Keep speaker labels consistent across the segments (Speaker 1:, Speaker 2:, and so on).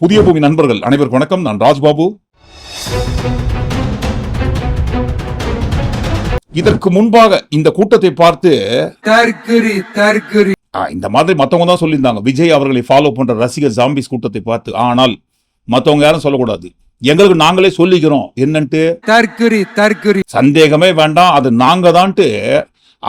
Speaker 1: புதிய பூமி நண்பர்கள் அனைவருக்கும் வணக்கம். நான் ராஜ்பாபு. இதற்கு முன்பாக இந்த கூட்டத்தை பார்த்து இந்த மாதிரி மத்தவங்க தான் சொல்லியிருந்தாங்க, விஜய் அவர்களை ஃபாலோ பண்ற ரசிகர் ஜாம்பிஸ் கூட்டத்தை பார்த்து. ஆனால் மத்தவங்க யாரும் சொல்லக்கூடாது, எங்களுக்கு நாங்களே சொல்லிக்கிறோம் என்னன்ட்டு. சந்தேகமே வேண்டாம், அது நாங்க தான்ட்டு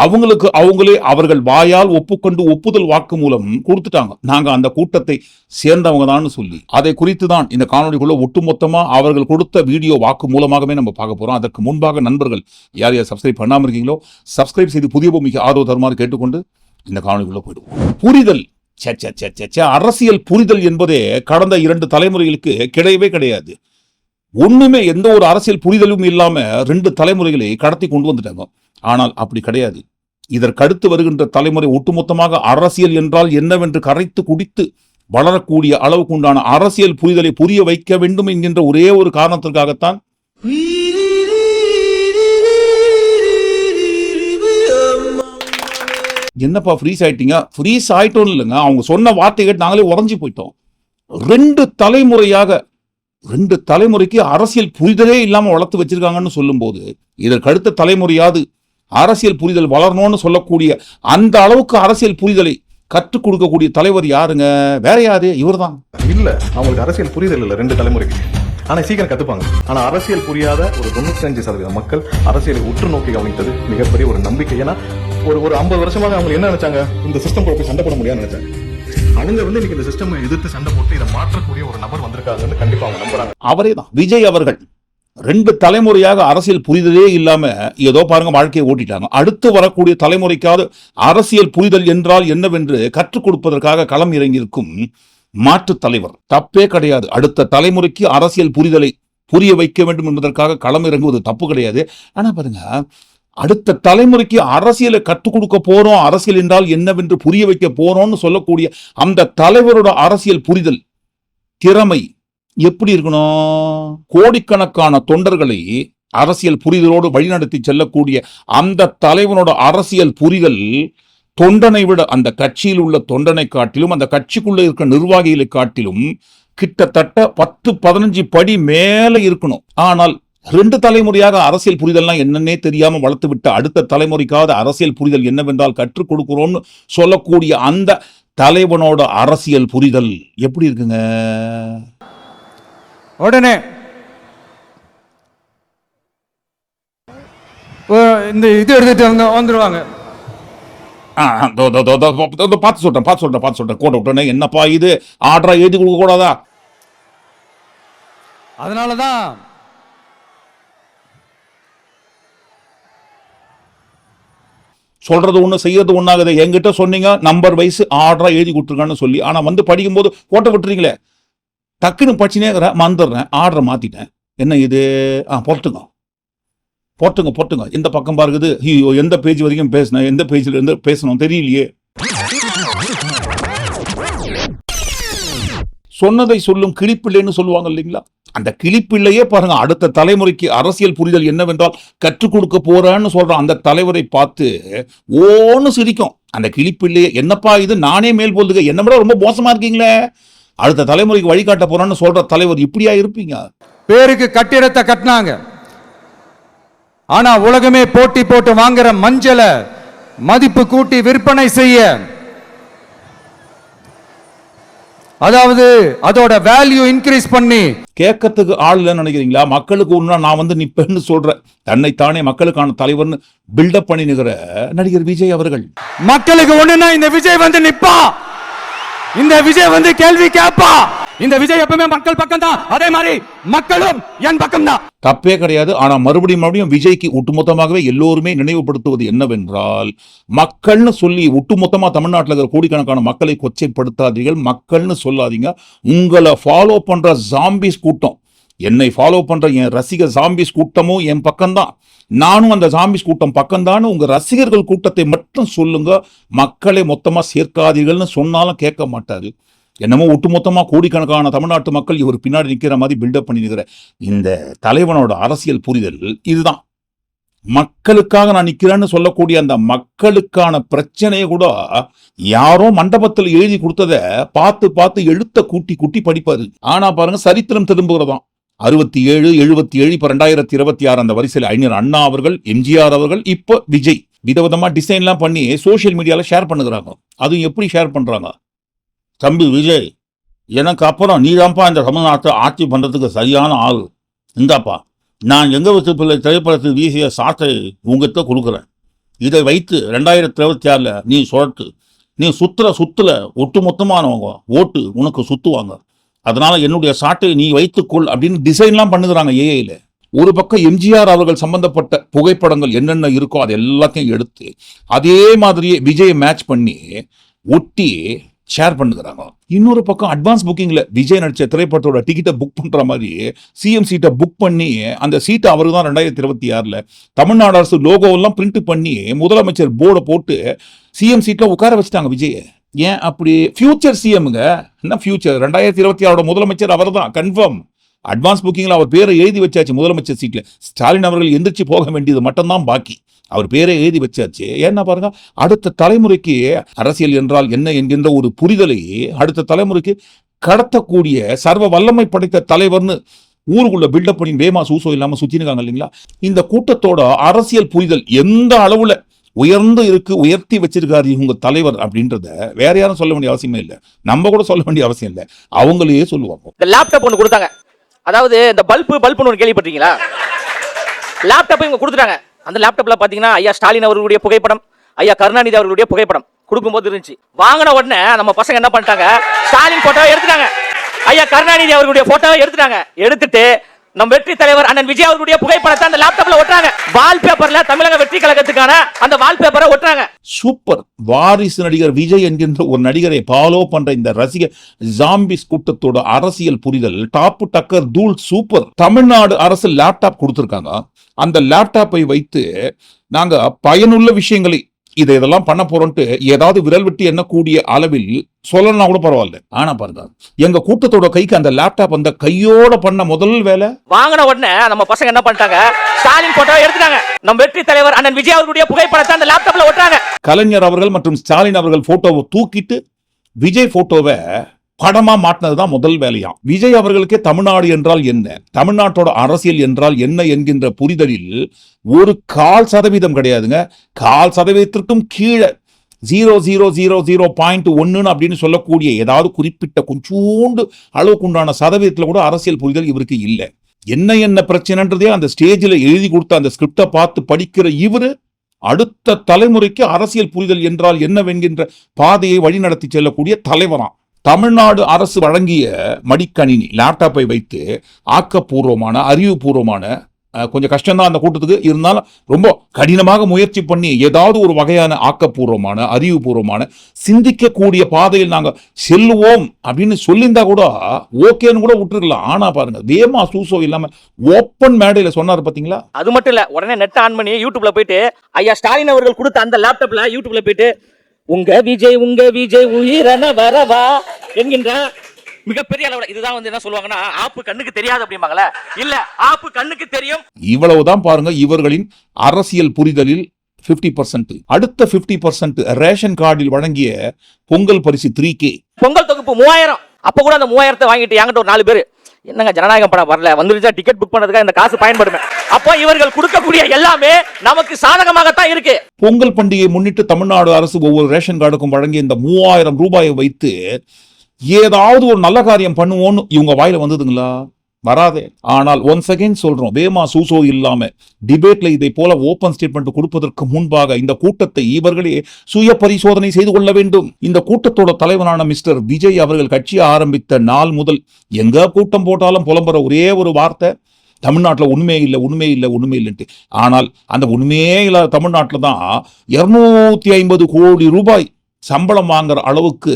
Speaker 1: அவங்களுக்கு அவங்களே அவர்கள் வாயால் ஒப்புக்கொண்டு ஒப்புதல் வாக்கு மூலம் கொடுத்துட்டாங்க. நாங்க அந்த கூட்டத்தை சேர்ந்தவங்க தான் சொல்லி. அதை குறித்து தான் இந்த காணொலிக்குள்ள ஒட்டுமொத்தமா அவர்கள் கொடுத்த வீடியோ வாக்கு மூலமாகவே நம்ம பார்க்க போறோம். அதற்கு முன்பாக நண்பர்கள் யார் யார் சப்ஸ்கிரைப் பண்ணாம இருக்கீங்களோ சப்ஸ்கிரைப் செய்து புதிய பூமிக்கு ஆதரவு தருமாறு கேட்டுக்கொண்டு இந்த காணொலிக்குள்ள போயிடுவோம். புரிதல், அரசியல் புரிதல் என்பதே கடந்த 2 தலைமுறைகளுக்கு கிடையவே கிடையாது. ஒண்ணுமே எந்த ஒரு அரசியல் புரிதலும் இல்லாம 2 தலைமுறைகளை கடத்தி கொண்டு வந்துட்டாங்க. ஆனால் அப்படி கிடையாது. இதற்கடுத்து வருகின்ற தலைமுறை ஒட்டுமொத்தமாக அரசியல் என்றால் என்னவென்று கரைத்து குடித்து வளரக்கூடிய அளவுக்கு உண்டான அரசியல் புரிதலை புரிய வைக்க வேண்டும் என்கின்ற ஒரே ஒரு காரணத்திற்காகத்தான் என்னப்பா ஃப்ரீஸ் ஆயிட்டீங்க, ஃப்ரீஸ் ஆயிட்டோம் இல்லைங்க, அவங்க சொன்ன வார்த்தை கேட்டு நாங்களே உறைஞ்சி போயிட்டோம். 2 தலைமுறைக்கு அரசியல் புரிதலே இல்லாம வளர்த்து வச்சிருக்காங்கன்னு சொல்லும் போது இதற்கடுத்த தலைமுறையாவது அரசியல் புரிதல் வளரணும்னு சொல்லக்கூடிய அந்த அளவுக்கு அரசியல் புரிதலை கற்றுக் கொடுக்கக்கூடிய தலைவர் யாருங்க? வேற யாரு? இவர்தான்.
Speaker 2: இல்ல, அவங்களுக்கு அரசியல் புரிதல் இல்ல 2 தலைமுறைக்கு. ஆனா சீக்கிரம் கத்துப்பாங்க. ஆனா அரசியல் புரியாத ஒரு 95% மக்கள் அரசியலை உற்று நோக்கி கவனித்தது மிகப்பெரிய ஒரு நம்பிக்கை. ஏன்னா ஒரு 50 வருஷமாக அவங்க என்ன நினைச்சாங்க, இந்த சிஸ்டம் போய் சண்டை போட முடியாது நினைச்சாங்க. அவங்க இன்னைக்கு இந்த சிஸ்டம் எதிர்த்து சண்டை போட்டு இதை மாற்றக்கூடிய ஒரு நபர் வந்திருக்காங்கன்னு கண்டிப்பா அவங்க நம்புறாங்க.
Speaker 1: அவரே தான் விஜய் அவர்கள். 2 தலைமுறையாக அரசியல் புரிதலே இல்லாம ஏதோ பாருங்க வாழ்க்கையை ஓட்டிட்டாங்க. அடுத்து வரக்கூடிய தலைமுறைக்காவது அரசியல் புரிதல் என்றால் என்னவென்று கற்றுக் கொடுப்பதற்காக களம் இறங்கியிருக்கும் மாற்று தலைவர். தப்பே கிடையாது. அடுத்த தலைமுறைக்கு அரசியல் புரிதலை புரிய வைக்க வேண்டும் என்பதற்காக களம் இறங்குவது தப்பு கிடையாது. ஆனா பாருங்க, அடுத்த தலைமுறைக்கு அரசியலை கற்றுக் கொடுக்க போறோம், அரசியல் என்றால் என்னவென்று புரிய வைக்க போறோம்னு சொல்லக்கூடிய அந்த தலைவரோட அரசியல் புரிதல் திறமை எப்படி இருக்கணும்? கோடிக்கணக்கான தொண்டர்களை அரசியல் புரிதலோடு வழிநடத்தி செல்லக்கூடிய அந்த தலைவனோட அரசியல் புரிதல் தொண்டனை விட, அந்த கட்சியில் உள்ள தொண்டனை காட்டிலும், அந்த கட்சிக்குள்ள இருக்க நிர்வாகிகளை காட்டிலும் கிட்டத்தட்ட 10-15 படி மேல இருக்கணும். ஆனால் 2 தலைமுறையாக அரசியல் புரிதல்லாம் என்னன்னே தெரியாம வளர்த்து விட்ட அடுத்த தலைமுறைக்காவது அரசியல் புரிதல் என்னவென்றால் கற்றுக் கொடுக்கிறோம்னு சொல்லக்கூடிய அந்த தலைவனோட அரசியல் புரிதல் எப்படி இருக்குங்க?
Speaker 3: உடனே இந்த இது எடுத்துட்டு வந்துருவாங்க.
Speaker 1: பார்த்து சொல்றேன் கோட்டை விட்டோன்னே என்னப்பா இது ஆர்டரா எழுதி கொடுக்க கூடாதா?
Speaker 3: அதனாலதான்
Speaker 1: சொல்றது ஒண்ணு செய்யறது ஒண்ணாகுது. என்கிட்ட சொன்னீங்க நம்பர் வைஸ் ஆர்டரா எழுதி கொடுத்துருக்கான்னு சொல்லி, ஆனா வந்து படிக்கும் போது கோட்டை விட்டுறீங்களே. டக்குன்னு படிச்சுனே மறந்துடுறேன், ஆர்டரை மாத்திட்டேன். என்ன இது? போட்டுங்க இந்த பக்கம் பாருக்குது. ஐயோ, எந்த பேஜ் வரைக்கும் பேசினேன், எந்த பேஜ்ல இருந்து பேசணும் தெரியலையே. சொன்னதை சொல்லும் கிளிப்பிள்ளைன்னு சொல்லுவாங்க இல்லைங்களா? அந்த கிளிப்பிள்ளையே பாருங்க, அடுத்த தலைமுறைக்கு அரசியல் புரிதல் என்னவென்றால் கற்றுக் கொடுக்க போறான்னு சொல்ற அந்த தலைவரை பார்த்து ஓன்னு சிரிக்கும் அந்த கிளிப்பிள்ளையே. என்னப்பா இது, நானே மேல் போல்துங்க, என்ன விட ரொம்ப மோசமா இருக்கீங்களே, அடுத்த தலைமுறைக்கு வழிகாட்ட போறான்னு சொல்ற தலைவர் இப்படியா இருப்பீங்க?
Speaker 3: பேருக்கு கட்டிடத்தை கட்டினாங்க, ஆனா உலகமே போட்டி போட்டு வாங்குற மஞ்சளை மதிப்பு கூட்டி விற்பனை செய்ய, அதாவது அதோட வேல்யூ இன்க்ரீஸ் பண்ணி
Speaker 1: கேட்கறதுக்கு ஆள் இல்லைன்னு நினைக்கிறீங்களா? மக்களுக்கு ஒண்ணா நான் வந்து நிப்பேன்னு சொல்றேன், தன்னைத்தானே மக்களுக்கான தலைவர்னு பில்டப் பண்ணி நிக்கிற நடிகர் விஜய் அவர்கள்.
Speaker 3: மக்களுக்கு ஒண்ணுன்னா இந்த விஜய் வந்து நிப்பா, இந்த விஜய் வந்து கேள்வி கேட்பா. இந்த விஜய் எப்பவுமே மக்கள் பக்கம் தான், அதே மாதிரி மக்களும் என் பக்கம் தான்.
Speaker 1: தப்பே கிடையாது. ஆனா மறுபடியும் விஜய்க்கு ஒட்டுமொத்தமாகவே எல்லோருமே நினைவுபடுத்துவது என்னவென்றால், மக்கள்னு சொல்லி ஒட்டுமொத்தமா தமிழ்நாட்டில் இருக்கிற கோடிக்கணக்கான மக்களை கொச்சைப்படுத்தாதீர்கள், மக்கள்னு சொல்லாதீங்க. உங்களை ஃபாலோ பண்ற ஜாம்பிஸ் கூட்டம், என்னை ஃபாலோ பண்ற என் ரசிகர் ஜாம்பிஸ் கூட்டமும் என் பக்கம்தான், நானும் அந்த ஜாம்பிஸ் கூட்டம் பக்கம்தான். உங்க ரசிகர்கள் கூட்டத்தை மட்டும் சொல்லுங்க, மக்களை மொத்தமா சேர்க்காதீர்கள்னு சொன்னாலும் கேட்க மாட்டாரு. என்னமோ ஒட்டுமொத்தமா கோடிக்கணக்கான தமிழ்நாட்டு மக்கள் இவர் பின்னாடி நிக்கிற மாதிரி பில்டப் பண்ணி நிற்கிற இந்த தலைவனோட அரசியல் புரிதல் இதுதான். மக்களுக்காக நான் நிக்கிறேன்னு சொல்லக்கூடிய அந்த மக்களுக்கான பிரச்சனையை கூட யாரோ மண்டபத்தில் எழுதி கொடுத்தத பார்த்து பார்த்து எழுத்த கூட்டி கூட்டி படிப்பாரு. ஆனா பாருங்க, சரித்திரம் திரும்புகிறதாம். 67, 77, இப்ப 2026 அந்த வரிசையில் அறிஞர் அண்ணா அவர்கள், எம்ஜிஆர் அவர்கள், இப்போ விஜய் விதவிதமா டிசைன்லாம் பண்ணி சோசியல் மீடியால ஷேர் பண்ணுகிறாங்க. அதுவும் எப்படி ஷேர் பண்றாங்க? தம்பி விஜய், எனக்கு அப்புறம் நீதான்ப்பா இந்த தமிழ்நாட்டை ஆட்சி பண்றதுக்கு சரியான ஆள். இந்தாப்பா, நான் எங்க வச்சு பிள்ளை திரைப்படத்தில் வீசிய சாட்டை உங்ககிட்ட கொடுக்குறேன். இதை வைத்து 2026 நீ சுழட்டு. நீ சுத்துல ஒட்டுமொத்தமானவங்க ஓட்டு உனக்கு சுத்துவாங்க. அதனால என்னுடைய சாட்டை நீ வைத்துக்கொள் அப்படின்னு டிசைன்லாம் பண்ணுகிறாங்க ஏஐல. ஒரு பக்கம் எம்ஜிஆர் அவர்கள் சம்பந்தப்பட்ட புகைப்படங்கள் என்னென்ன இருக்கோ அது எல்லாத்தையும் எடுத்து அதே மாதிரியே விஜயை மேட்ச் பண்ணி ஒட்டி ஷேர் பண்ணுகிறாங்க. இன்னொரு பக்கம் அட்வான்ஸ் புக்கிங்ல விஜய் நடிச்ச திரைப்படத்தோட டிக்கெட்டை புக் பண்ற மாதிரி சிஎம் சீட்டை புக் பண்ணி அந்த சீட்டை அவருக்கு தான் 2026 தமிழ்நாடு அரசு லோகோவெல்லாம் பிரிண்ட் பண்ணி முதலமைச்சர் போர்டை போட்டு சிஎம் சீட்ல உட்கார வச்சுட்டாங்க விஜய். ஏன் அப்படி? ஃபியூச்சர் சிஎம்ங்க. என்ன ஃபியூச்சர்? 2026 முதலமைச்சர் அவர் தான் கன்ஃபார்ம். அட்வான்ஸ் புக்கிங்ல அவர் பேரை எழுதி வச்சாச்சு முதலமைச்சர் சீட்ல. ஸ்டாலின் அவர்கள் எந்திரிச்சு போக வேண்டியது மட்டும்தான் பாக்கி. அவர் பேரை எழுதி வச்சாச்சு. ஏன்னா பாருங்க, அடுத்த தலைமுறைக்கு அரசியல் என்றால் என்ன என்கின்ற ஒரு புரிதலை அடுத்த தலைமுறைக்கு கடத்தக்கூடிய சர்வ வல்லமை படைத்த தலைவர்னு ஊருக்குள்ள பில்டப் பண்ணி வேமா சூசோ இல்லாம சுத்தினுக்காங்க இல்லைங்களா? இந்த கூட்டத்தோட அரசியல் புரிதல் எந்த அளவுல உயர்த்தி வச்சிருக்காரு இவங்க தலைவர் அப்படின்றத வேற யாரும் சொல்ல வேண்டிய அவசியமே இல்லை. நம்ம கூட சொல்ல வேண்டிய அவசியம் இல்லை, அவங்களே சொல்லுவாங்க.
Speaker 4: இந்த லேப்டாப் ஒன்று கொடுத்தாங்க. அதாவது இந்த பல்புன்னு ஒன்று கேள்விப்பட்டீங்களா? லேப்டாப் இவங்க கொடுத்துட்டாங்க. அந்த லேப்டாப்ல பாத்தீங்கன்னா ஐயா ஸ்டாலின் அவர்களுடைய புகைப்படம், ஐயா கருணாநிதி அவர்களுடைய புகைப்படம் கொடுக்கும்போது இருந்துச்சு. வாங்கின உடனே நம்ம பசங்க என்ன பண்ணிட்டாங்க, ஸ்டாலின் போட்டோவை எடுத்துட்டாங்க, ஐயா கருணாநிதி அவர்களுடைய போட்டோவை எடுத்துட்டாங்க. எடுத்துட்டு நம்ம வெற்றி தலைவர் அண்ணன் விஜய் அவர்களுடைய புகைப்படத்தை அந்த லேப்டாப்ல ஒட்டுறாங்க. வால்பேப்பர்ல தமிழக வெற்றி கழகத்துக்கான அந்த வால்பேப்பரை ஒட்டுறாங்க.
Speaker 1: சூப்பர். வாரிசு நடிகர் விஜய் என்கின்ற ஒரு நடிகரை ஃபாலோ பண்ற இந்த ரசிகர் ஜாம்பிஸ் கூட்டத்தோட அரசியல் புரிதல் டாப்பு டக்கர் தூள் சூப்பர். தமிழ்நாடு அரசு லேப்டாப் கொடுத்திருக்காங்க. அந்த லேப்டாப்பை வைத்து நாங்க பயனுள்ள விஷயங்களை இதெல்லாம் பண்ண போறோம்ட்டு ஏதாவது விரல் விட்டு எண்ணக்கூடிய அளவில் சொல்லலாம் கூட பரவாயில்ல. ஆனா பாருங்க, எங்க கூட்டத்தோட கைக்கு அந்த லேப்டாப் அந்த கையோட பண்ண முதல் வேலை,
Speaker 4: வாங்கின உடனே நம்ம பசங்க என்ன பண்ணிட்டாங்க, ஸ்டாலின் போட்டோவை எடுத்துட்டாங்க, நம்ம வெற்றி தலைவர் அண்ணன் விஜய் அவர்களுடைய புகைப்படத்தை அந்த லேப்டாப்ல ஒட்டுறாங்க.
Speaker 1: கலைஞர் அவர்கள் மற்றும் ஸ்டாலின் அவர்கள் போட்டோவை தூக்கிட்டு விஜய் போட்டோவை படமா மாட்டினதுதான் முதல் வேலையாம். விஜய் அவர்களுக்கே தமிழ்நாடு என்றால் என்ன, தமிழ்நாட்டோட அரசியல் என்றால் என்ன என்கின்ற புரிதலில் ஒரு 0.5% கிடையாதுங்க. 0.5%க்கும் கீழே 0.000.1 அப்படின்னு சொல்லக்கூடிய ஏதாவது குறிப்பிட்ட கொஞ்சோண்டு அளவுக்கு உண்டான சதவீதத்தில் கூட அரசியல் புரிதல் இவருக்கு இல்லை. என்ன பிரச்சனைன்றதே அந்த ஸ்டேஜில் எழுதி கொடுத்த அந்த ஸ்கிரிப்டை பார்த்து படிக்கிற இவரு அடுத்த தலைமுறைக்கு அரசியல் புரிதல் என்றால் என்னவென்கின்ற பாதையை வழிநடத்தி செல்லக்கூடிய தலைவராம். தமிழ்நாடு அரசு வழங்கிய மடிக்கணினி லேப்டாப்பை வைத்து ஆக்கப்பூர்வமான அறிவுபூர்வமான கொஞ்சம் கஷ்டம்தான் அந்த கூட்டத்துக்கு, இருந்தாலும் ரொம்ப கடினமாக முயற்சி பண்ணி ஏதாவது ஒரு வகையான ஆக்கப்பூர்வமான அறிவுபூர்வமான சிந்திக்கக்கூடிய பாதையில் நாங்கள் செல்லுவோம் அப்படின்னு சொல்லியிருந்தா கூட ஓகேன்னு கூட விட்டுருக்கலாம். ஆனா பாருங்க, வேமா சூசோ இல்லாம ஓப்பன் மேடையில சொன்னார் பாத்தீங்களா?
Speaker 4: அது மட்டும் இல்ல, உடனே நெட் ஆன் பண்ணி யூடியூப்ல போயிட்டு ஐயா ஸ்டாலின் அவர்கள் கொடுத்த அந்த லேப்டாப்ல யூடியூப்ல போயிட்டு உங்க விஜய் உயிரன வரவா என்கின்ற மிகப்பெரிய அளவுல இதுதான் என்ன சொல்லுவாங்கன்னா, ஆப்பு கண்ணுக்கு தெரியாது அப்படிம்பாங்களே, இல்ல ஆப்பு கண்ணுக்கு தெரியும்.
Speaker 1: இவ்வளவுதான் பாருங்க இவர்களின் அரசியல் புரிதலில் 50%. அடுத்த 50% ரேஷன் கார்டில் வழங்கிய பொங்கல் பரிசு 3K
Speaker 4: பொங்கல் தொகுப்பு 3000. அப்ப கூட அந்த 3000 வாங்கிட்டு என்கிட்ட ஒரு 4 பேர், என்னங்க ஜனநாயகம் படம் வரல வந்துருச்சா, டிக்கெட் புக் பண்ணதுக்காக இந்த காசு பயன்படுமே. அப்போ இவர்கள் கொடுக்கக்கூடிய எல்லாமே நமக்கு சாதகமாகத்தான் இருக்கு.
Speaker 1: பொங்கல் பண்டிகையை முன்னிட்டு தமிழ்நாடு அரசு ஒவ்வொரு ரேஷன் கார்டுக்கும் வழங்கிய இந்த 3000 ரூபாயை வைத்து ஏதாவது ஒரு நல்ல காரியம் பண்ணுவோம்னு இவங்க வாயில வந்ததுங்களா? வராதே. ஆனால் ஒன்ஸ் அகைன் சொல்றோம், வேமா சூசோ இல்லாம டிபேட்ல இதை போல ஓபன் ஸ்டேட்மெண்ட் கொடுப்பதற்கு முன்பாக இந்த கூட்டத்தை இவர்களே சுய பரிசோதனை செய்து கொள்ள வேண்டும். இந்த கூட்டத்தோட தலைவரான மிஸ்டர் விஜய் அவர்கள் கட்சியை ஆரம்பித்த நாள் முதல் எங்க கூட்டம் போட்டாலும் புலம்புற ஒரே ஒரு வார்த்தை, தமிழ்நாட்டில் உண்மையே இல்லைன்ட்டு. ஆனால் அந்த உண்மையே இல்லாத தமிழ்நாட்டில் தான் 250 கோடி ரூபாய் சம்பளம் வாங்குற அளவுக்கு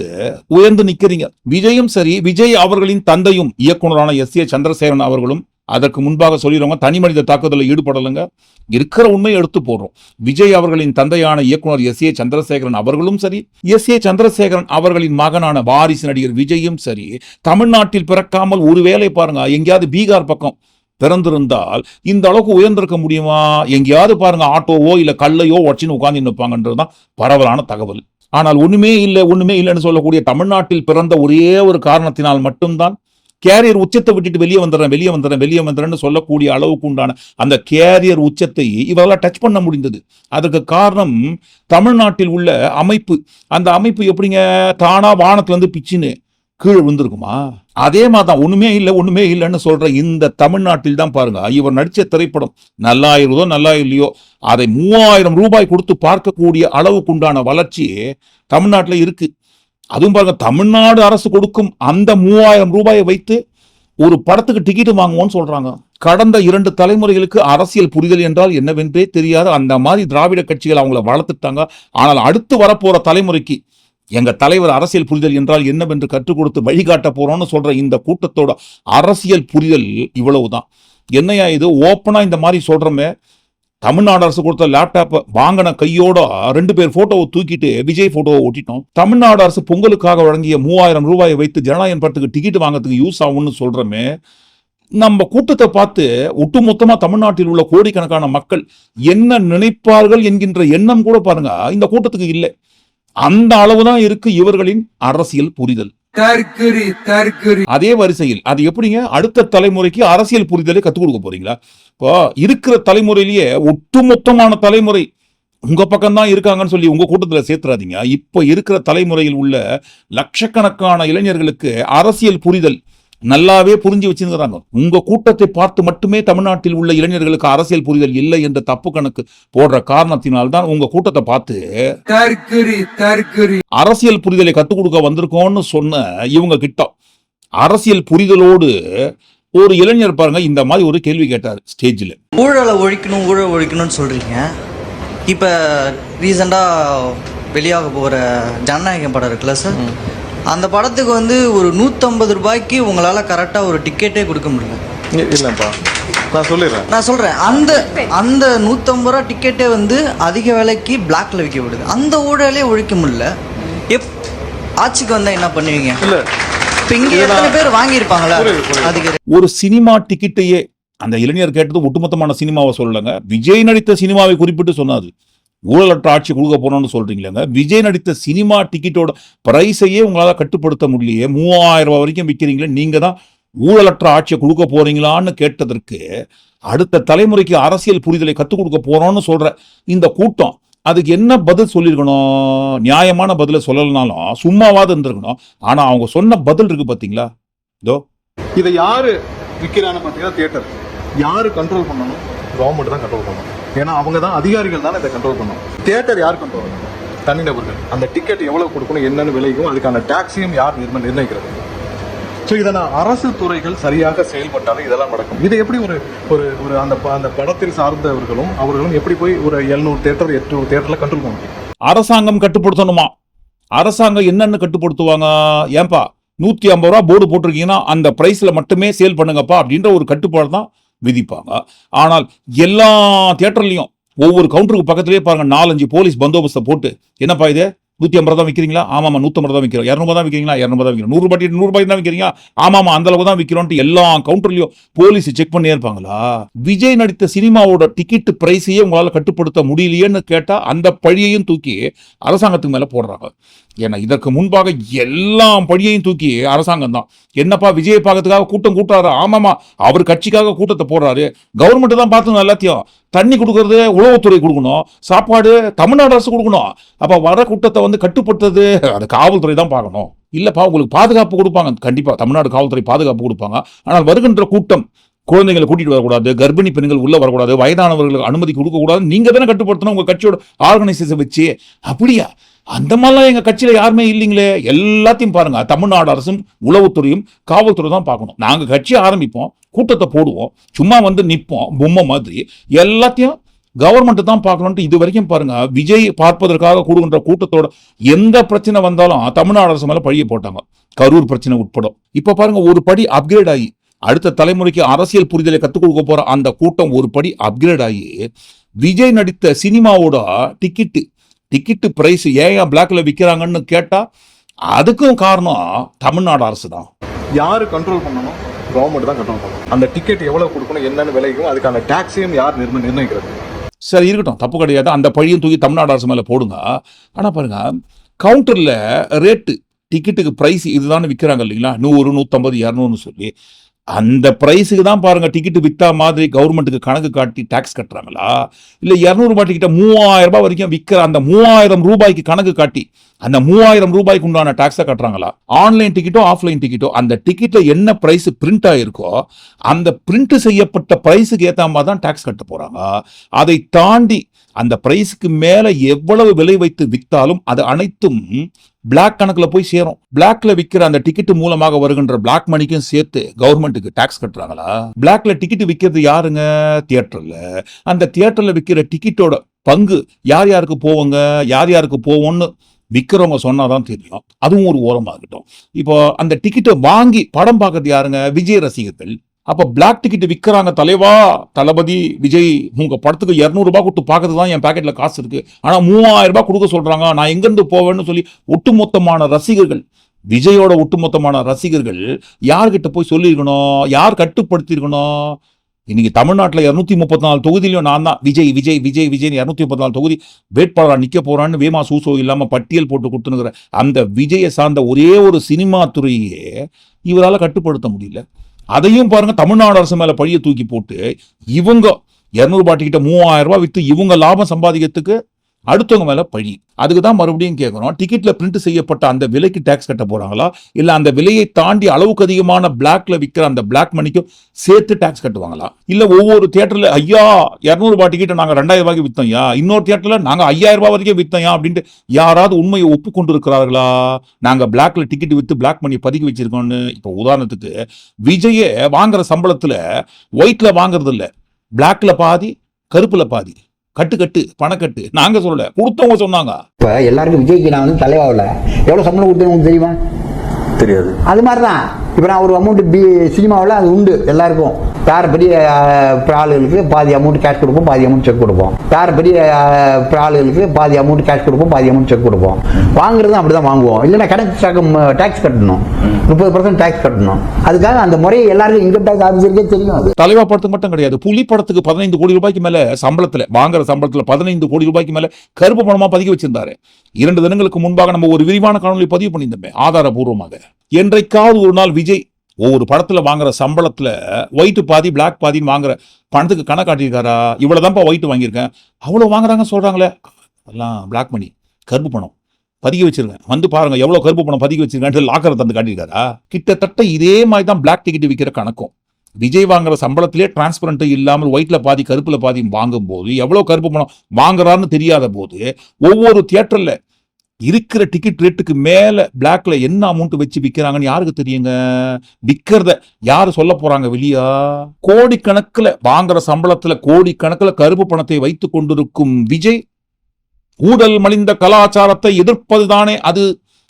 Speaker 1: உயர்ந்து நிக்கிறீங்க. விஜயும் சரி, விஜய் அவர்களின் தந்தையும் இயக்குனரான எஸ்.ஏ. சந்திரசேகரன் அவர்களும் அதற்கு முன்பாக சொல்லிடுவாங்க, தனி மனித தாக்குதலில் ஈடுபடலைங்க. இருக்கிற உண்மையை எடுத்து போடுறோம். விஜய் அவர்களின் தந்தையான இயக்குனர் எஸ்.ஏ. சந்திரசேகரன் அவர்களும் சரி, எஸ்.ஏ. சந்திரசேகரன் அவர்களின் மகனான வாரிசு நடிகர் விஜயும் சரி, தமிழ்நாட்டில் பிறக்காமல் ஒருவேளை பாருங்க எங்கேயாவது பீகார் பக்கம் பிறந்திருந்தால் இந்த அளவுக்கு உயர்ந்திருக்க முடியுமா? எங்கேயாவது பாருங்க ஆட்டோவோ இல்ல கல்லையோ உடச்சின்னு உட்கார்ந்து நிற்பாங்கன்றதுதான் பரவலான தகவல். ஆனால் ஒண்ணுமே இல்லைன்னு சொல்லக்கூடிய தமிழ்நாட்டில் பிறந்த ஒரே ஒரு காரணத்தினால் மட்டும்தான் கேரியர் உச்சத்தை விட்டுட்டு வெளியே வந்துடுறேன்னு சொல்லக்கூடிய அளவுக்கு உண்டான அந்த கேரியர் உச்சத்தை இவரால் டச் பண்ண முடிந்தது. அதற்கு காரணம் தமிழ்நாட்டில் உள்ள அமைப்பு. அந்த அமைப்பு எப்படிங்க தானா வானத்துல இருந்து பிச்சுன்னு கீழே விழுந்திருக்குமா? அதே மாதிரிதான் ஒண்ணுமே இல்லைன்னு சொல்ற இந்த தமிழ்நாட்டில் தான் பாருங்க இவர் நடிச்ச திரைப்படம் நல்லா இல்லையோ அதை 3000 ரூபாய் கொடுத்து பார்க்கக்கூடிய அளவுக்கு உண்டான வளர்ச்சி தமிழ்நாட்டில் இருக்கு. அதுவும் பாருங்க தமிழ்நாடு அரசு கொடுக்கும் அந்த 3000 ரூபாயை வைத்து ஒரு படத்துக்கு டிக்கெட் வாங்குவோம்னு சொல்றாங்க. கடந்த 2 தலைமுறைகளுக்கு அரசியல் புரிதல் என்றால் என்னவென்றே தெரியாத அந்த மாதிரி திராவிட கட்சிகள் அவங்கள வளர்த்துட்டாங்க. ஆனால் அடுத்து வரப்போற தலைமுறைக்கு எங்க தலைவர் அரசியல் புரிதல் என்றால் என்னவென்று கற்றுக் கொடுத்து வழிகாட்ட போறோம்னு சொல்ற இந்த கூட்டத்தோட அரசியல் புரிதல் இவ்வளவுதான். என்னையா இது ஓப்பனா இந்த மாதிரி சொல்றமே? தமிழ்நாடு அரசு கொடுத்த லேப்டாப் வாங்கின கையோட 2 பேர் போட்டோவை தூக்கிட்டு விஜய் போட்டோவை ஒட்டிட்டோம். தமிழ்நாடு அரசு பொங்கலுக்காக வழங்கிய 3000 ரூபாயை வைத்து ஜனநாயகம் படத்துக்கு டிக்கெட் வாங்கறதுக்கு யூஸ் ஆகும்னு சொல்றமே. நம்ம கூட்டத்தை பார்த்து ஒட்டுமொத்தமா தமிழ்நாட்டில் உள்ள கோடிக்கணக்கான மக்கள் என்ன நினைப்பார்கள் என்கின்ற எண்ணம் கூட பாருங்க இந்த கூட்டத்துக்கு இல்லை. அந்த அளவுதான் இருக்கு இவர்களின் அரசியல் புரிதல். அதே வரிசையில் அது எப்படிங்க அடுத்த தலைமுறைக்கு அரசியல் புரிதலை கத்துக் கொடுக்க போறீங்களா? இப்போ இருக்கிற தலைமுறையிலேயே ஒட்டுமொத்தமான தலைமுறை உங்க பக்கம் தான் இருக்காங்கன்னு சொல்லி உங்க கூட்டத்துல சேர்த்துறாதீங்க. இப்ப இருக்கிற தலைமுறையில் உள்ள லட்சக்கணக்கான இளைஞர்களுக்கு அரசியல் புரிதல் நல்லாவே புரிஞ்சு வச்சிருக்கிறாங்க. உங்க கூட்டத்தை பார்த்து மட்டுமே தமிழ்நாட்டில் உள்ள இளைஞர்களுக்கு அரசியல் புரிதல் இல்லை என்ற தப்பு கணக்கு போடுற காரணத்தினால்தான் உங்க கூட்டத்தை பார்த்து அரசியல் புரிதலை கத்துக் கொடுக்க வந்திருக்கோம்னு சொன்ன இவங்க கிட்ட அரசியல் புரிதலோடு ஒரு இளைஞர் பாருங்க இந்த மாதிரி ஒரு கேள்வி கேட்டார் ஸ்டேஜில்.
Speaker 5: ஊழல் ஒழிக்கணும்னு சொல்றீங்க. இப்ப ரீசெண்டா வெளியாக போற ஜனநாயகம் படம் இருக்குல்ல சார், அந்த படத்துக்கு வந்து ஒரு 150 ரூபாய்க்கு உங்களால கரெக்டா ஒரு டிக்கெட்டே கொடுக்க முடியல.
Speaker 2: இல்லப்பா
Speaker 5: நான் சொல்றேன் அந்த 150 ரூபா டிக்கெட்டே வந்து அதிக விலைக்கு பிளாக்ல விற்க விடுது. அந்த ஊழலே ஒழிக்க முடியல. ஆட்சிக்கு வந்தா என்ன பண்ணுவீங்க? இல்ல இப்ப இங்க எத்தனை பேர் வாங்கியிருப்பாங்களா? அதுக்கு
Speaker 1: ஒரு சினிமா டிக்கெட்டையே அந்த இளைஞர் கேட்டது ஒட்டுமொத்தமான சினிமாவை சொல்லலங்க, விஜய் நடித்த சினிமாவை குறிப்பிட்டு சொன்னாது. ஊழலற்ற ஆட்சி கொடுக்க போறோம்னு சொல்றீங்களேங்க, விஜய் நடித்த சினிமா டிக்கெட்டோட பிரைஸையே உங்களால கட்டுப்படுத்த முடியலையே, 3000 ரூபாய் வரைக்கும் விற்கிறீங்களே, நீங்க தான் ஊழலற்ற ஆட்சியை கொடுக்க போறீங்களான்னு கேட்டதற்கு அடுத்த தலைமுறைக்கு அரசியல் புரிதலை கற்றுக் கொடுக்க போறோம்னு சொல்ற இந்த கூட்டம் அதுக்கு என்ன பதில் சொல்லியிருக்கணும்? நியாயமான பதில சொல்லலனாலும் சும்மாவாது இருந்திருக்கணும். ஆனா அவங்க சொன்ன பதில் இருக்கு பாத்தீங்களா? இதோ
Speaker 2: இதை யாரு விற்கிறான்னு பாத்தீங்கன்னா தியேட்டர். யாரு கண்ட்ரோல் பண்ணணும்? கவர்மெண்ட் தான் கண்ட்ரோல் பண்ணணும். ஏன்னா அவங்க தான் அதிகாரிகள் தானே இதை கண்ட்ரோல் பண்ணணும். தியேட்டர் யார் கண்ட்ரோல் பண்ணணும்? தனிநபர்கள். அந்த டிக்கெட் எவ்வளவு கொடுக்கணும், என்னன்னு விலைக்கும் அதுக்கான டாக்ஸையும் யார் நிர்ணயிக்கிறது? ஸோ இதெல்லாம் அரசு துறைகள் சரியாக செயல்பட்டாலும் இதெல்லாம் நடக்கும். இது எப்படி ஒரு அந்த படத்தில் அவர்களும் எப்படி போய் ஒரு 700 தியேட்டர் 800 தியேட்டர்ல கண்ட்ரோல் பண்ண முடியும்?
Speaker 1: அரசாங்கம் கட்டுப்படுத்தணுமா? அரசாங்கம் என்னன்னு கட்டுப்படுத்துவாங்க? ஏன்பா 150 ரூபா போர்டு போட்டிருக்கீங்கன்னா அந்த பிரைஸ்ல மட்டுமே சேல் பண்ணுங்கப்பா அப்படின்ற ஒரு கட்டுப்பாடு தான் விதிப்பாங்க. ஆனால் எல்லா தியேட்டர்லயும் ஒவ்வொரு கவுண்டருக்கு பக்கத்திலேயே பாருங்க 4-5 போலீஸ் பந்தோபஸ்தை போட்டு, என்னப்பா இது 150 தான் விற்கிறீங்களா? ஆமாமா 150 தான் விற்கிறோம். 200 தான் விற்கிறீங்களா? 200 தான் விற்கிறோம். 100 ரூபாய் தான் விற்கிறீங்க? ஆமாமா அந்த அளவுக்கு தான் விற்கிறோன்ட்டு எல்லா கவுண்டர்லயும் போலீஸ் செக் பண்ணி இருப்பாங்களா? விஜய் நடித்த சினிமாவோட டிக்கெட் பிரைஸையே உங்களால கட்டுப்படுத்த முடியலையேன்னு கேட்டா அந்த பழியையும் தூக்கி அரசாங்கத்துக்கு மேல போடுறாங்க. ஏன்னா இதற்கு முன்பாக எல்லா பழியையும் தூக்கி அரசாங்கம் தான். என்னப்பா விஜயை பார்க்கறதுக்காக கூட்டம் கூட்டுறாரு? ஆமாமா அவர் கட்சிக்காக கூட்டத்தை போடுறாரு. கவர்மெண்ட் தான் பார்த்து எல்லாத்தையும் தண்ணி கொடுக்கறது உளவுத்துறை கொடுக்கணும், சாப்பாடு தமிழ்நாடு அரசு கொடுக்கணும். அப்ப வர கூட்டத்தை வந்து கட்டுப்படுத்துறது அது காவல்துறை தான் பார்க்கணும். இல்லப்பா உங்களுக்கு பாதுகாப்பு கொடுப்பாங்க, கண்டிப்பா தமிழ்நாடு காவல்துறை பாதுகாப்பு கொடுப்பாங்க. ஆனால் வருகின்ற கூட்டம் குழந்தைங்களை கூட்டிட்டு வரக்கூடாது, கர்ப்பிணி பெண்கள் உள்ள வரக்கூடாது, வயதானவர்களுக்கு அனுமதி கொடுக்க கூடாது, நீங்க தானே கட்டுப்படுத்தணும் உங்க கட்சியோட ஆர்கனைசேஷன் வச்சு. அப்படியா? அந்த மாதிரிலாம் எங்க கட்சியில யாருமே இல்லைங்களே. எல்லாத்தையும் பாருங்க தமிழ்நாடு அரசும் உளவுத்துறையும் காவல்துறை தான் பார்க்கணும். நாங்க கட்சியை ஆரம்பிப்போம், கூட்டத்தை போடுவோம், சும்மா வந்து நிற்போம் பொம்மை மாதிரி. எல்லாத்தையும் கவர்மெண்ட் தான் பார்க்கணும்ட்டு இது வரைக்கும் பாருங்க விஜய் பார்ப்பதற்காக கூடுகின்ற கூட்டத்தோட எந்த பிரச்சனை வந்தாலும் தமிழ்நாடு அரசு மேல பழிய போட்டாங்க, கரூர் பிரச்சனை உட்பட. இப்ப பாருங்க ஒரு படி அப்கிரேட் ஆகி அடுத்த தலைமுறைக்கு அரசியல் புரிதலை கற்றுக் கொடுக்க போற அந்த கூட்டம் ஒரு படி அப்கிரேட் ஆகி விஜய் நடித்த சினிமாவோட டிக்கெட்டு பிரைஸ் ஏன் பிளாக்ல விற்கிறாங்கன்னு கேட்டா அதுக்கும் காரணம் தமிழ்நாடு அரசு தான்.
Speaker 2: யாரு கண்ட்ரோல் பண்ணணும்? கவர்மெண்ட் தான் கட்டணும். அந்த டிக்கெட் எவ்வளவு கொடுக்கணும், என்னன்னு விலைக்கும் அதுக்கான டாக்ஸையும் யார் நிர்ணயிக்கிறது?
Speaker 1: சரி இருக்கட்டும், தப்பு கிடையாது. அந்த பழியும் தூக்கி தமிழ்நாடு அரசு மேலே போடுங்க. ஆனால் பாருங்க, கவுண்டரில் ரேட்டு டிக்கெட்டுக்கு ப்ரைஸ் இதுதான் விற்கிறாங்க இல்லைங்களா, 100, 150, 200 சொல்லி அந்த ப்ரைஸுக்கு தான் பாருங்க டிக்கெட்டு விற்றா மாதிரி கவர்மெண்ட்டுக்கு கணக்கு காட்டி டாக்ஸ் கட்டுறாங்களா, இல்லை 200 ரூபாய் டிக்கெட்டை 3000 ரூபாய் வரைக்கும் விற்கிற அந்த 3000 ரூபாய்க்கு கணக்கு காட்டி அந்த 3000 ரூபாய்க்கு உண்டான டாக்ஸை கட்டுறாங்களா? ஆன்லைன் டிக்கெட்டோ ஆஃப்லைன் டிக்கெட்டோ அந்த டிக்கெட்ல என்ன பிரைஸ் பிரிண்ட் ஆயிருக்கோ அந்த பிரிண்ட் செய்யப்பட்ட பிரைஸுக்கு ஏற்ற மாதிரி தான் டாக்ஸ் கட்ட போறாங்க. அதை தாண்டி அந்த பிரைஸுக்கு மேல எவ்வளவு விலை வைத்து விற்றாலும் அது அனைத்தும் பிளாக் கணக்குல போய் சேரும். பிளாக்ல விற்கிற அந்த டிக்கெட் மூலமாக வருகின்ற பிளாக் மணிக்கும் சேர்த்து கவர்மெண்ட்டுக்கு டாக்ஸ் கட்டுறாங்களா? பிளாக்ல டிக்கெட் விற்கிறது யாருங்க? தியேட்டர்ல. அந்த தியேட்டர்ல விற்கிற டிக்கெட்டோட பங்கு யார் யாருக்கு போவாங்க, யார் யாருக்கு போவோம்னு விற்கிறவங்க சொன்னாதான் தெரியும். அதுவும் ஒரு ஓரமாக இருக்கட்டும். இப்போ அந்த டிக்கெட்டை வாங்கி படம் பார்க்கறது யாருங்க? விஜய் ரசிகர்கள். அப்ப பிளாக் டிக்கெட் விற்கிறாங்க. தலைவா, தளபதி விஜய் உங்க படத்துக்கு 200 ரூபாய் கொடுத்து பார்க்கறது தான் என் பாக்கெட்ல காசு இருக்கு, ஆனா 3000 ரூபாய் கொடுக்க சொல்றாங்க, நான் எங்கிருந்து போவேன்னு சொல்லி ஒட்டுமொத்தமான ரசிகர்கள், விஜயோட ஒட்டுமொத்தமான ரசிகர்கள் யார்கிட்ட போய் சொல்லியிருக்கணும், யார் கட்டுப்படுத்தியிருக்கணும்? இன்னைக்கு தமிழ்நாட்டில் 234 தொகுதியிலும் நான் தான் விஜய் விஜய் விஜய் விஜய் 234 தொகுதி வேட்பாளராக நிற்க போறான்னு வேமா சூசோ இல்லாம பட்டியல் போட்டு கொடுத்துனுங்கிற அந்த விஜயை சார்ந்த ஒரே ஒரு சினிமா துறையே இவரால் கட்டுப்படுத்த முடியல. அதையும் பாருங்க, தமிழ்நாடு அரசு மேல பழிய தூக்கி போட்டு இவங்க 200 ரூபாய் டிக்கெட்டை 3000 ரூபாய் வித்து இவங்க லாபம் சம்பாதிக்கிறதுக்கு அடுத்தவங்க மேல பழி. அதுக்கு தான் மறுபடியும் கேட்கணும், டிக்கெட்ல பிரிண்ட் செய்யப்பட்ட அந்த விலைக்கு டாக்ஸ் கட்ட போறாங்களா, இல்ல அந்த விலையை தாண்டி அளவுக்கு அதிகமான பிளாக்ல விற்கிற அந்த பிளாக் மணிக்கும் சேர்த்து டாக்ஸ் கட்டுவாங்களா? இல்ல ஒவ்வொரு தியேட்டர்ல ஐயா 200 ரூபாய் டிக்கெட்டை நாங்க 2000 ரூபாய்க்கு வித்தோம்யா, இன்னொரு தியேட்டர்ல நாங்க 5000 ரூபாய் வரைக்கும் வித்தோம்யா அப்படின்ட்டு யாராவது உண்மையை ஒப்புக்கொண்டு இருக்கிறார்களா? நாங்க பிளாக்ல டிக்கெட் வித்து பிளாக் மணி பதுக்கி வச்சிருக்கோம்னு. இப்போ உதாரணத்துக்கு விஜயே வாங்குற சம்பளத்துல ஒயிட்ல வாங்குறது இல்ல, பிளாக்ல பாதி கருப்புல பாதி, கட்டு பணக்கட்டு. நாங்க சொல்லல, கொடுத்தவங்க சொன்னாங்க.
Speaker 6: இப்ப எல்லாருக்கும் விஜய்க்கு நான் வந்து தலைவாகல, எவ்வளவு சம்பளம் கொடுத்தேன் உங்களுக்கு தெரியுமா?
Speaker 2: தெரியாது.
Speaker 6: அது மாதிரிதான் இப்ப நான் ஒரு அமௌண்ட் சினிமாவில் அது உண்டு எல்லாருக்கும். வேற பெரிய ஆளுகளுக்கு பாதி அமௌண்ட் கேஷ் கொடுப்போம், பாதி அமௌண்ட் செக் கொடுப்போம். வேற பெரிய ஆளுகளுக்கு பாதி அமௌண்ட் கேஷ் கொடுப்போம், பாதி அமௌண்ட் செக் கொடுப்போம். வாங்குறதும் அப்படிதான் வாங்குவோம். இல்லைன்னா கணக்கு டாக்ஸ் கட்டணும், 30% டாக்ஸ் கட்டணும். அதுக்காக அந்த முறையை எல்லாருக்கும் இன்கம் டாக்ஸ் ஆஃபீஸருக்கே தெரியும். அது
Speaker 1: தலைவா படத்துக்கு மட்டும் கிடையாது, புலி படத்துக்கு 15 கோடி ரூபாய்க்கு மேல சம்பளத்துல வாங்குற சம்பளத்துல 15 கோடி ரூபாய்க்கு மேல கருப்பு பணமா பதிவு வச்சிருந்தாரு. 2 தினங்களுக்கு முன்பாக நம்ம ஒரு விரிவான காணொலி பதிவு பண்ணியிருந்தோமே ஆதாரபூர்வமாக. என்றைக்காவது ஒரு நாள் விஜய் ஒவ்வொரு படத்துல வாங்குற சம்பளத்துல ஒயிட் பாதி பிளாக் பாதின்னு வாங்குற பணத்துக்கு கணக்காட்டியிருக்காரா? இவ்வளவுதான்ப்பா ஒயிட் வாங்கியிருக்கேன், அவ்வளவு வாங்குறாங்க சொல்றாங்களே, எல்லாம் பிளாக் மணி, கருப்பு பணம் பதுக்கி வச்சிருக்கேன், வந்து பாருங்க எவ்வளவு கருப்பு பணம் பதுக்கி வச்சிருக்கேன் லாக்கரை தந்து காட்டியிருக்காரா? கிட்டத்தட்ட இதே மாதிரி தான் பிளாக் டிக்கெட் விற்கிற கணக்கும். விஜய் வாங்குற சம்பளத்திலே டிரான்ஸ்பரண்ட் இல்லாமல் ஒயிட்ல பாதி கருப்புல பாதி வாங்கும் போது எவ்வளவு கருப்பு பணம் வாங்குறான்னு தெரியாத போது ஒவ்வொரு தியேட்டர்ல இருக்கிற டிக்கெட் ரேட்டுக்கு மேல பிளாக்ல என்ன அமௌண்ட் வச்சு விற்கிறாங்கன்னு யாருக்கு தெரியுங்க? விற்கிறத யாரு சொல்ல போறாங்க வெளியா? கோடிக்கணக்கில் வாங்குற சம்பளத்துல கோடிக்கணக்கில் கருப்பு பணத்தை வைத்துக் கொண்டிருக்கும் விஜய் ஊழல் மலிந்த கலாச்சாரத்தை எதிர்ப்பதுதானே அது.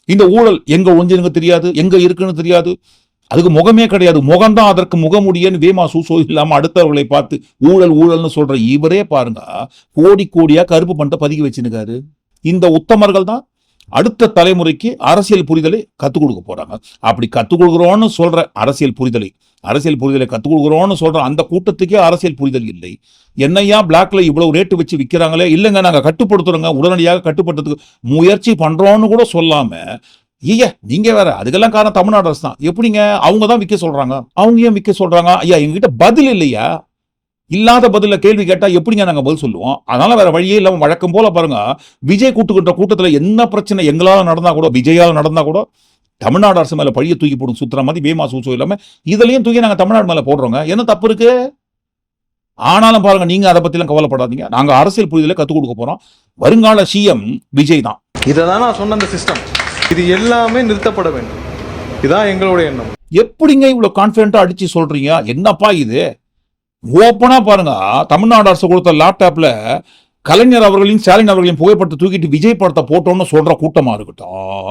Speaker 1: இந்த ஊழல் எங்க ஒழிஞ்சுங்க தெரியாது, எங்க இருக்குன்னு தெரியாது, அதுக்கு முகமே கிடையாது, முகம்தான் அதற்கு முகமுடியன்னு வேமா சூசோ இல்லாம அடுத்தவர்களை பார்த்து ஊழல் ஊழல்னு சொல்ற இவரே பாருங்க கோடி கோடியா கருப்பு பணத்தை பதுக்கி வச்சுருக்காரு. இந்த உத்தமர்கள் தான் அடுத்த தலைமுறைக்கு அரசியல் புரிதலை கத்துக் கொடுக்க போறாங்க. அப்படி கத்துக் கொடுக்குறோன்னு சொல்ற அரசியல் புரிதலை கத்துக் கொடுக்குறோன்னு சொல்ற அந்த கூட்டத்துக்கே அரசியல் புரிதல் இல்லை. என்னையா பிளாக்ல இவ்வளவு ரேட்டு வச்சு விற்கிறாங்களே, இல்லைங்க நாங்க கட்டுப்படுத்துறோங்க, உடனடியாக கட்டுப்படுத்துறதுக்கு முயற்சி பண்றோம்னு கூட சொல்லாம, ஐயா நீங்க வேற, அதுக்கெல்லாம் காரணம் தமிழ்நாடு அரசு தான். எப்படிங்க அவங்க தான் விற்க சொல்றாங்க, அவங்க ஏன் விற்க சொல்றாங்க? ஐயா எங்ககிட்ட பதில் இல்லையா? இல்லாத பதில கேள்வி கேட்டா எப்படிங்க நாங்க பதில் சொல்லுவோம்? அதனால வேற வழியே இல்லாம வழக்கம் போல பாருங்க, விஜய் கூட்டுக்கிட்ட கூட்டத்துல என்ன பிரச்சனை எங்களால நடந்தா கூட, விஜயால நடந்தா கூட தமிழ்நாடு அரசு மேல பழிய தூக்கி போடும் சுத்துற மாதிரி வேமா சூசோ இல்லாம இதுலயும் தூக்கி நாங்க தமிழ்நாடு மேல போடுறோங்க. என்ன தப்பு இருக்கு? ஆனாலும் பாருங்க, நீங்க அதை பத்தி எல்லாம் கவலைப்படாதீங்க, நாங்க அரசியல் புரிதலை கத்துக் கொடுக்க போறோம். வருங்கால சிஎம் விஜய் தான்.
Speaker 2: இதான் நான் சொன்ன அந்த சிஸ்டம், இது எல்லாமே நிறுத்தப்பட வேண்டும். இதான் எங்களுடைய எண்ணம்.
Speaker 1: எப்படிங்க இவ்வளவு கான்பிடண்டா அடிச்சு சொல்றீங்க? என்னப்பா இது? ஓப்பனா பாருங்க, தமிழ்நாடு அரசு கொடுத்த லேப்டாப்ல கலைஞர் அவர்களையும் ஸ்டாலின் அவர்களையும் புகைப்படத்தை தூக்கிட்டு விஜய் படத்தை போட்டோம்னு சொல்ற கூட்டமா இருக்கட்டும்,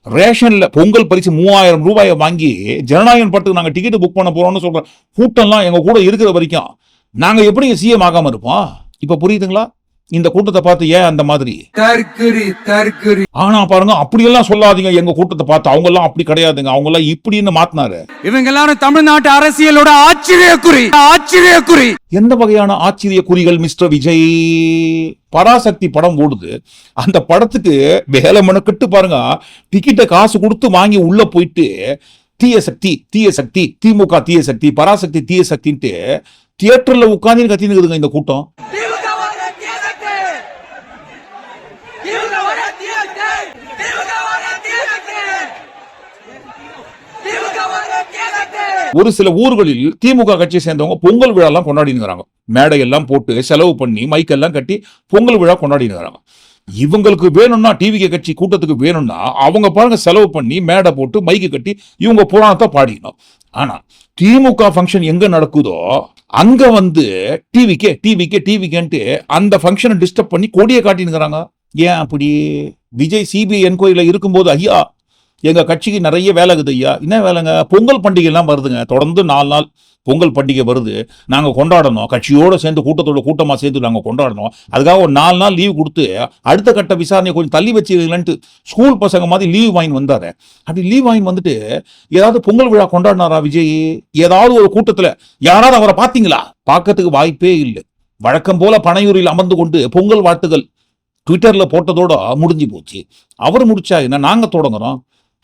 Speaker 1: ரேஷன்ல பொங்கல் பரிசு 3000 ரூபாயை வாங்கி ஜனநாயகன் படத்துக்கு நாங்க டிக்கெட் புக் பண்ண போறோம்னு சொல்ற கூட்டம்லாம் எங்க கூட இருக்கிற வரைக்கும் நாங்க எப்படி சிஎம் ஆகாம இருப்போம்? இப்ப புரியுதுங்களா? இந்த கூட்டத்தை பார்த்து ஏன் அந்த மாதிரி ஆனா பாருங்க அப்படியெல்லாம் சொல்லாதீங்க. எங்க கூட்டத்தை பார்த்து அவங்க எல்லாம் அப்படி கிடையாதுங்க, அவங்க எல்லாம் இப்படின்னு மாத்தினாரு.
Speaker 3: இவங்க எல்லாரும் தமிழ்நாட்டு அரசியலோட ஆச்சரியக்குறி.
Speaker 1: எந்த வகையான ஆச்சரிய குறிகள் மிஸ்டர் விஜய்? பராசக்தி படம் ஓடுது, அந்த படத்துக்கு வேலை மெனக்கிட்டு பாருங்க டிக்கெட்டை காசு கொடுத்து வாங்கி உள்ள போயிட்டு தீய சக்தி திமுக தீய சக்தி, பராசக்தி தீய சக்தின்ட்டு தியேட்டர்ல உட்கார்ந்து கத்தினுக்குதுங்க இந்த கூட்டம். ஒரு சில ஊர்களில் திமுக கட்சியை சேர்ந்தவங்க பொங்கல் விழா எல்லாம் கொண்டாடினுங்கிறாங்க. மேடையெல்லாம் போட்டு செலவு பண்ணி மைக்கெல்லாம் கட்டி பொங்கல் விழா கொண்டாடினுங்கிறாங்க. இவங்களுக்கு வேணும்னா டிவிகே கட்சி கூட்டத்துக்கு வேணும்னா அவங்க பாருங்க செலவு பண்ணி மேடை போட்டு மைக்கு கட்டி இவங்க புராணத்தை பாடிக்கணும். ஆனா திமுக ஃபங்க்ஷன் எங்க நடக்குதோ அங்க வந்து டிவிகேன்ட்டு அந்த ஃபங்க்ஷனை டிஸ்டர்ப் பண்ணி கொடியை காட்டினுங்கிறாங்க. ஏன் அப்படி? விஜய் சிபிஐ என்கொயரியில இருக்கும்போது ஐயா எங்க கட்சிக்கு நிறைய வேலை இருக்குது ஐயா. என்ன வேலைங்க? பொங்கல் பண்டிகை எல்லாம் வருதுங்க, தொடர்ந்து 4 நாள் பொங்கல் பண்டிகை வருது, நாங்க கொண்டாடணும், கட்சியோட சேர்ந்து கூட்டமா சேர்ந்து நாங்க கொண்டாடணும், அதுக்காக ஒரு 4 நாள் லீவ் கொடுத்து அடுத்த கட்ட விசாரணையை கொஞ்சம் தள்ளி வச்சுக்கலன்ட்டு ஸ்கூல் பசங்க மாதிரி லீவ் வாங்கி வந்தாரு. அப்படி லீவ் வாங்கி வந்துட்டு ஏதாவது பொங்கல் விழா கொண்டாடினாரா விஜய்? ஏதாவது ஒரு கூட்டத்துல யாராவது அவரை பாத்தீங்களா? பார்க்கறதுக்கு வாய்ப்பே இல்லை. வழக்கம் போல பனையூரில் அமர்ந்து கொண்டு பொங்கல் வாழ்த்துகள் ட்விட்டர்ல போட்டதோட முடிஞ்சு போச்சு. அவர் முடிச்சா என்ன, நாங்க தொடங்குறோம்.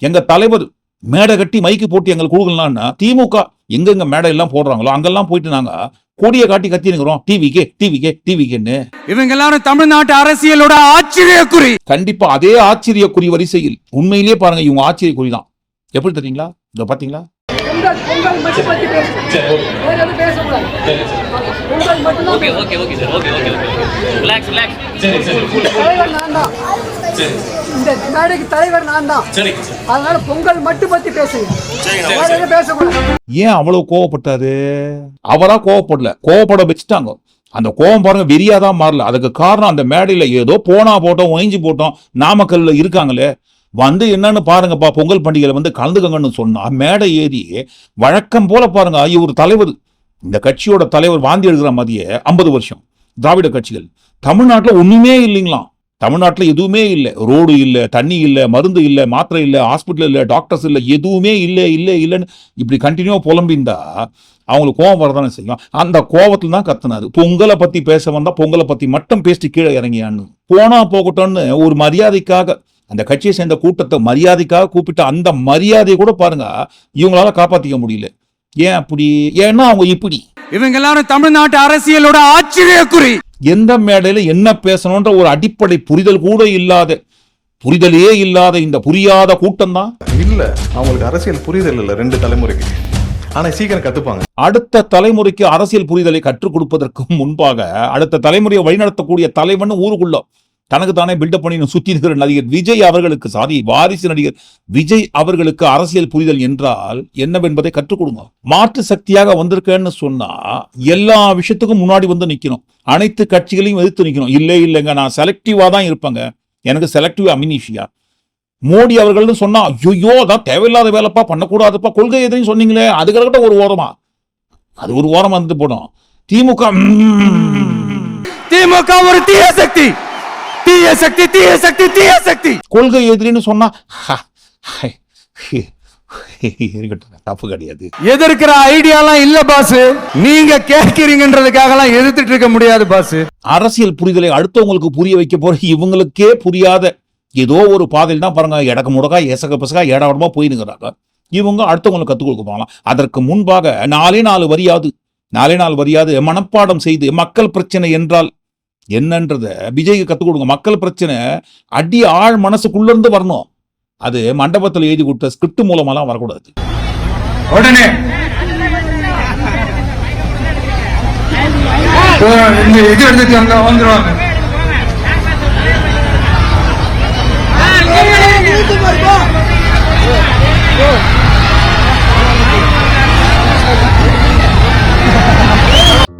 Speaker 1: எங்க தலைவர் மேடை கட்டி மைக்கு போட்டு எங்களுக்கு கொடுக்கலாம்னா திமுக எங்கெங்க மேடை எல்லாம் போடுறாங்களோ அங்கெல்லாம் போயிட்டு நாங்க கொடியை காட்டி கத்தினுக்கிறோம் டிவிகேன்னு.
Speaker 3: இவங்க எல்லாரும் தமிழ்நாட்டு அரசியலோட ஆச்சரியக்குறி.
Speaker 1: கண்டிப்பா அதே ஆச்சரியக்குறி வரிசையில் உண்மையிலேயே பாருங்க இவங்க ஆச்சரியக்குறி தான். எப்படி தெரியுங்களா? இத பாத்தீங்களா?
Speaker 7: இந்த மேடைக்கு தலைவர் நான் தான், அதனால பொங்கல் மட்டும் பத்தி பேசுங்க.
Speaker 1: ஏன் அவ்வளவு கோவப்பட்டாரு? அவரா கோவப்படல, கோவப்பட வச்சுட்டாங்க. அந்த கோவம் பாருங்க வெறியாதான் மாறல. அதுக்கு காரணம் அந்த மேடையில ஏதோ போனா போட்டோம் ஒழிஞ்சு போட்டோம் நாமக்கல்ல இருக்காங்களே வந்து என்னன்னு பாருங்கப்பா பொங்கல் பண்டிகையில வந்து கலந்துக்கங்கன்னு சொன்னா மேடை ஏறி வழக்கம் போல பாருங்க இவர் தலைவர் இந்த கட்சியோட தலைவர் வாந்தி எடுக்கிற மாதிரியே 50 வருஷம் திராவிட கட்சிகள் தமிழ்நாட்டில் ஒண்ணுமே இல்லைங்களாம். தமிழ்நாட்டில் எதுவுமே இல்லை, ரோடு இல்லை, தண்ணி இல்லை, மருந்து இல்லை, மாத்திரை இல்லை, ஹாஸ்பிட்டல் இல்லை, டாக்டர்ஸ் இல்லை, எதுவுமே இல்லைன்னு இப்படி கண்டினியூவா புலம்பிந்தா அவங்களுக்கு கோவம் வரதானே செய்யும். அந்த கோவத்துல தான் கத்துனாரு. பொங்கலை பத்தி பேச வந்தா பொங்கலை பத்தி மட்டும் பேசிட்டு கீழே இறங்கியான்னு போனா போகட்டும்னு ஒரு மரியாதைக்காக அந்த கட்சியை சேர்ந்த கூட்டத்தை மரியாதைக்காக கூப்பிட்டு அந்த மரியாதையை கூட பாருங்க இவங்களால காப்பாத்திக்க முடியல. ஏன் அப்படி? ஏன்னா அவங்க இப்படி.
Speaker 3: இவங்க எல்லாரும் தமிழ்நாட்டு அரசியலோட ஆச்சரியக்குறி.
Speaker 1: எந்த மேடையில என்ன பேசணும்ன்ற ஒரு அடிப்படை புரிதல் கூட புரிதலே இல்லாத இந்த புரியாத கூட்டம் தான்.
Speaker 2: இல்ல அவங்களுக்கு அரசியல் புரிதல் இல்ல 2 தலைமுறைக்கு. ஆனா சீக்கிரம் கத்துப்பாங்க.
Speaker 1: அடுத்த தலைமுறைக்கு அரசியல் புரிதலை கற்றுக் கொடுப்பதற்கு முன்பாக அடுத்த தலைமுறையை வழிநடத்தக்கூடிய தலைவன் ஊருக்குள்ள தனக்கு தானே பில்டப் பண்ணி சுத்தி இருக்கிற நடிகர் விஜய் அவர்களுக்கு வாரிசு நடிகர் விஜய் அவர்களுக்கு அரசியல் புரிதல் என்றால் என்னவென்பதை கற்றுக் கொடுங்க. மாற்று சக்தியாக வந்திருக்கேன்னு சொன்னா எல்லா விஷயத்துக்கும் முன்னாடி வந்து நிக்கணும், அனைத்து கட்சிகளையும் எதிர்த்து நிக்கணும். இல்லைங்க நான் செலக்டிவா தான் இருப்பேங்க, எனக்கு செலக்டிவ் அமினிஷியா. மோடி அவர்கள் சொன்னா ஐயோ தான் தேவையில்லாத வேலைப்பா பண்ணக்கூடாதுப்பா, கொள்கை எதையும் சொன்னீங்களே அதுக்கிட்ட ஒரு ஓரமா அது ஒரு ஓரமா வந்து போடும். திமுக ஒரு தீய சக்தி கொள்கை எதிரின்னு சொன்னா தப்பு கிடையாது.
Speaker 3: எதிர்க்கிற ஐடியாலாம் இல்ல பாஸ், நீங்க கேட்கிறீங்கன்றதுக்காக எல்லாம் எதிர்த்துட்டு இருக்க முடியாது பாஸ்.
Speaker 1: அரசியல் புரிதலை அடுத்தவங்களுக்கு புரிய வைக்க போற இவங்களுக்கே புரியாத ஏதோ ஒரு பாதையில் தான் பாருங்க எடக்கு முடக்கா எசக பசகா ஏடாவடமா போயினுங்கிறாங்க. இவங்க அடுத்தவங்களுக்கு கத்துக் கொடுக்க போகலாம். அதற்கு முன்பாக 4 வரியாவது மனப்பாடம் செய்து மக்கள் பிரச்சனை என்றால் என்னன்றத விஜய்க்கு கத்துக் கொடுங்க. மக்கள் பிரச்சனை அடி ஆழ் மனசுக்குள்ள இருந்து வரணும். அது மண்டபத்தில் எழுதி கொடுத்த ஸ்கிரிப்ட் மூலமாலாம் வரக்கூடாது.
Speaker 3: உடனே இது எடுத்து வந்துருவாங்க.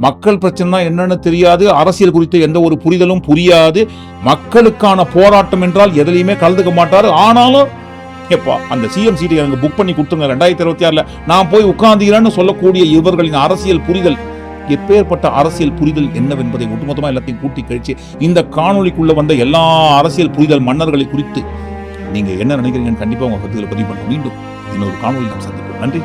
Speaker 1: மக்கள் பிரச்சனை என்னன்னு தெரியாது, அரசியல் குறித்து எந்த ஒரு புரிதலும் புரியாது, மக்களுக்கான போராட்டம் என்றால் எதுலையுமே கலந்துக்க மாட்டாரு. ஆனாலும் எப்பா அந்த சிஎம் சீட்டை எனக்கு புக் பண்ணி கொடுத்துங்க 2026 நான் போய் உட்கார்ந்துகிறேன்னு சொல்லக்கூடிய இவர்களின் அரசியல் புரிதல் எப்பேற்பட்ட அரசியல் புரிதல் என்னவென்பதை ஒட்டுமொத்தமாக எல்லாத்தையும் கூட்டி கழிச்சு இந்த காணொளிக்குள்ள வந்த எல்லா அரசியல் புரிதல் மன்னர்களை குறித்து நீங்க என்ன நினைக்கிறீங்கன்னு கண்டிப்பா உங்க கருத்துக்களை பதிவு பண்ணுங்க. மீண்டும் இன்னொரு காணொளி நாம் சந்திப்போம். நன்றி.